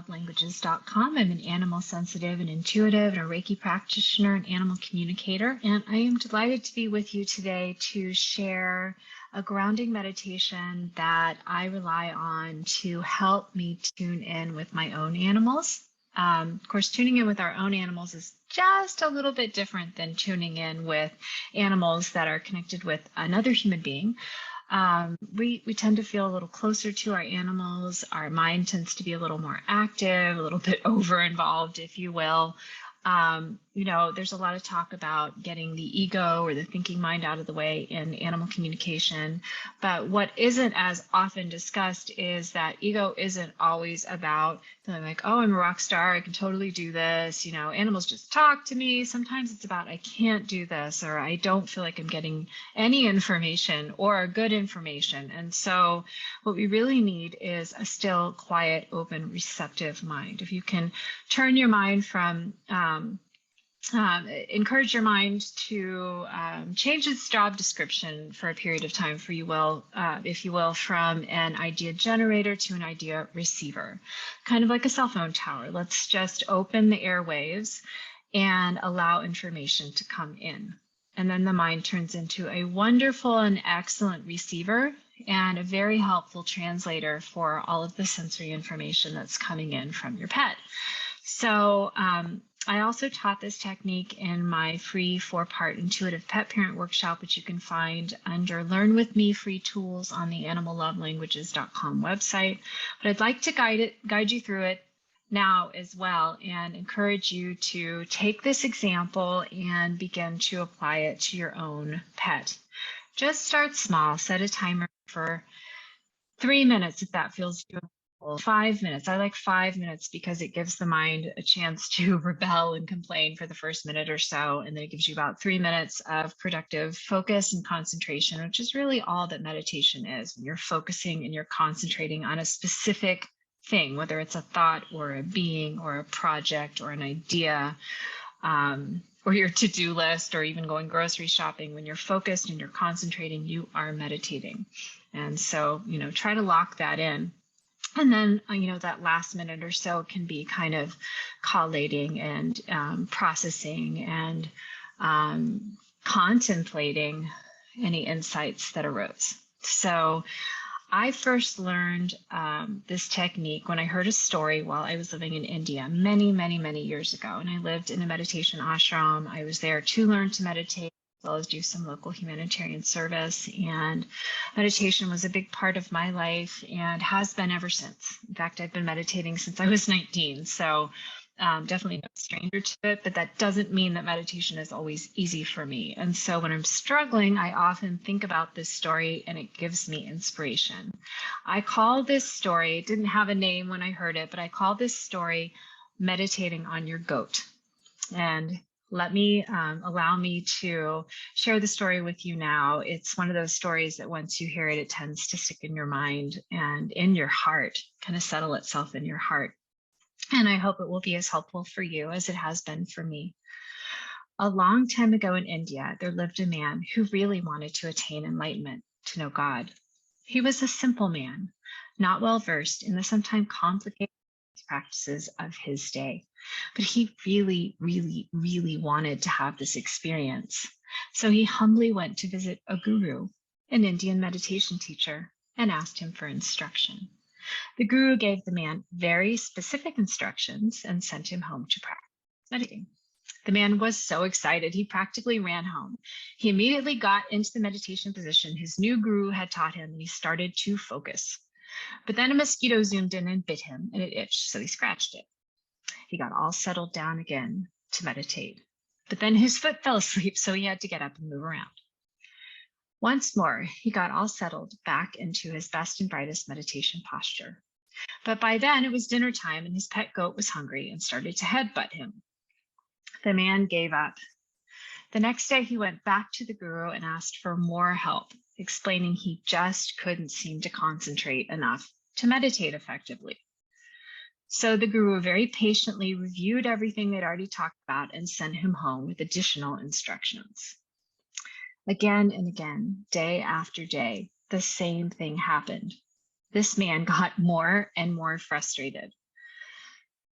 animallovelanguages.com. I'm an animal sensitive and intuitive and a Reiki practitioner and animal communicator. And I am delighted to be with you today to share a grounding meditation that I rely on to help me tune in with my own animals. Of course, tuning in with our own animals is just a little bit different than tuning in with animals that are connected with another human being. We tend to feel a little closer to our animals. Our mind tends to be a little more active, a little bit over involved, if you will. There's a lot of talk about getting the ego or the thinking mind out of the way in animal communication. But what isn't as often discussed is that ego isn't always about feeling like, oh, I'm a rock star, I can totally do this. Animals just talk to me. Sometimes it's about, I can't do this, or I don't feel like I'm getting any information or good information. And so what we really need is a still, quiet, open, receptive mind. If you can turn your mind from encourage your mind to change its job description for a period of time, if you will, from an idea generator to an idea receiver, kind of like a cell phone tower. Let's just open the airwaves and allow information to come in. And then the mind turns into a wonderful and excellent receiver and a very helpful translator for all of the sensory information that's coming in from your pet. So I also taught this technique in my free 4-part intuitive pet parent workshop, which you can find under Learn With Me free tools on the animallovelanguages.com website. But I'd like to guide you through it now as well and encourage you to take this example and begin to apply it to your own pet. Just start small, set a timer for 3 minutes if that feels doable. 5 minutes. I like 5 minutes because it gives the mind a chance to rebel and complain for the first minute or so. And then it gives you about 3 minutes of productive focus and concentration, which is really all that meditation is. When you're focusing and you're concentrating on a specific thing, whether it's a thought or a being or a project or an idea, or your to-do list, or even going grocery shopping, when you're focused and you're concentrating, you are meditating. And so, try to lock that in. And then, that last minute or so can be kind of collating and processing and contemplating any insights that arose. So I first learned this technique when I heard a story while I was living in India many, many, many years ago. And I lived in a meditation ashram. I was there to learn to meditate, as well as do some local humanitarian service. And meditation was a big part of my life and has been ever since. In fact, I've been meditating since I was 19. So definitely no stranger to it, but that doesn't mean that meditation is always easy for me. And so when I'm struggling, I often think about this story and it gives me inspiration. I call this story, it didn't have a name when I heard it, but I call this story Meditating on Your Goat. And allow me to share the story with you now. It's one of those stories that once you hear it, it tends to stick in your mind and in your heart, kind of settle itself in your heart. And I hope it will be as helpful for you as it has been for me. A long time ago in India, there lived a man who really wanted to attain enlightenment, to know God. He was a simple man, not well versed in the sometimes complicated practices of his day. But he really, really, really wanted to have this experience. So he humbly went to visit a guru, an Indian meditation teacher, and asked him for instruction. The guru gave the man very specific instructions and sent him home to practice meditating. The man was so excited, he practically ran home. He immediately got into the meditation position his new guru had taught him, and he started to focus. But then a mosquito zoomed in and bit him, and it itched, so he scratched it. He got all settled down again to meditate. But then his foot fell asleep, so he had to get up and move around. Once more, he got all settled back into his best and brightest meditation posture. But by then it was dinner time and his pet goat was hungry and started to headbutt him. The man gave up. The next day he went back to the guru and asked for more help, explaining he just couldn't seem to concentrate enough to meditate effectively. So the guru very patiently reviewed everything they'd already talked about and sent him home with additional instructions. Again and again, day after day, the same thing happened. This man got more and more frustrated.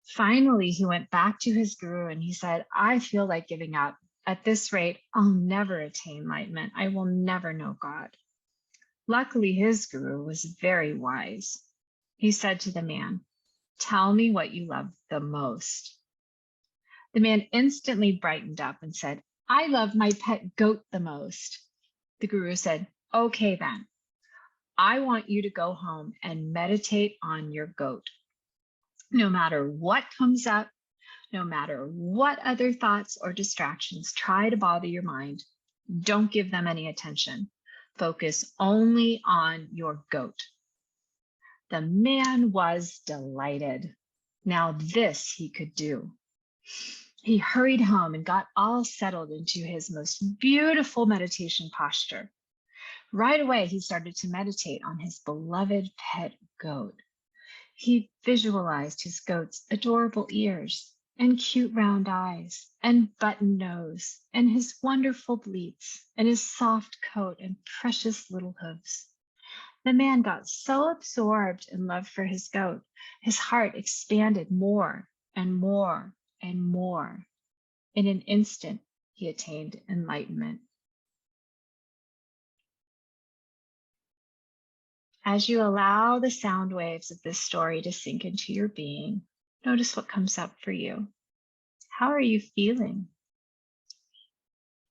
Finally, he went back to his guru and he said, I feel like giving up. At this rate, I'll never attain enlightenment. I will never know God. Luckily, his guru was very wise. He said to the man, tell me what you love the most. The man instantly brightened up and said, I love my pet goat the most. The guru said, okay then, I want you to go home and meditate on your goat. No matter what comes up, no matter what other thoughts or distractions try to bother your mind, don't give them any attention. Focus only on your goat. The man was delighted. Now this he could do. He hurried home and got all settled into his most beautiful meditation posture. Right away, he started to meditate on his beloved pet goat. He visualized his goat's adorable ears and cute round eyes and button nose and his wonderful bleats and his soft coat and precious little hooves. The man got so absorbed in love for his goat, his heart expanded more and more and more. In an instant, he attained enlightenment. As you allow the sound waves of this story to sink into your being, notice what comes up for you. How are you feeling?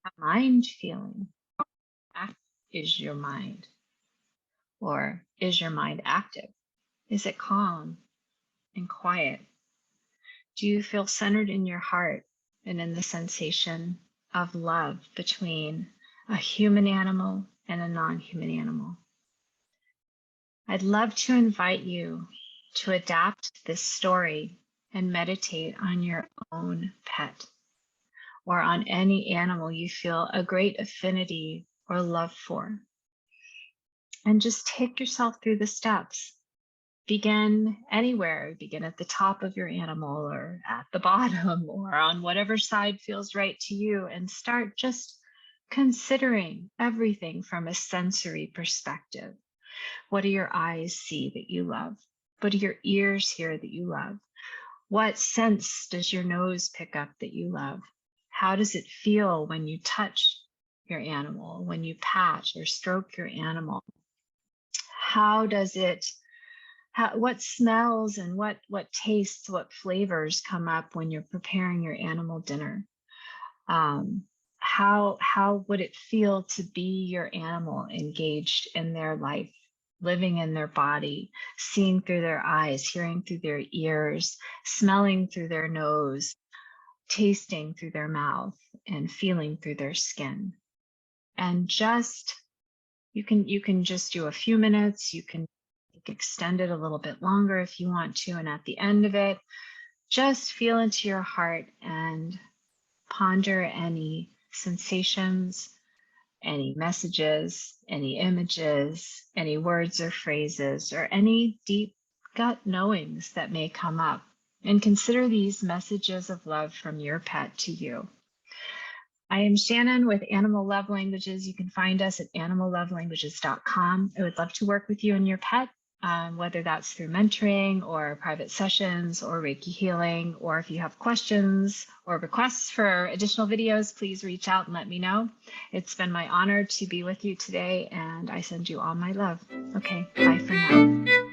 How mind feeling? Active is your mind? Or is your mind active? Is it calm and quiet? Do you feel centered in your heart and in the sensation of love between a human animal and a non-human animal? I'd love to invite you to adapt this story and meditate on your own pet or on any animal you feel a great affinity or love for. And just take yourself through the steps. Begin anywhere. Begin at the top of your animal or at the bottom or on whatever side feels right to you, and start just considering everything from a sensory perspective. What do your eyes see that you love? What do your ears hear that you love? What sense does your nose pick up that you love? How does it feel when you touch your animal, when you pat or stroke your animal? How does it, what smells and what tastes, what flavors come up when you're preparing your animal dinner? How would it feel to be your animal engaged in their life, living in their body, seeing through their eyes, hearing through their ears, smelling through their nose, tasting through their mouth, and feeling through their skin? And just, you can just do a few minutes. You can extend it a little bit longer if you want to. And at the end of it, just feel into your heart and ponder any sensations, any messages, any images, any words or phrases, or any deep gut knowings that may come up. And consider these messages of love from your pet to you. I am Shannon with Animal Love Languages. You can find us at animallovelanguages.com. I would love to work with you and your pet, whether that's through mentoring or private sessions or Reiki healing, or if you have questions or requests for additional videos, please reach out and let me know. It's been my honor to be with you today, and I send you all my love. Okay, bye for now.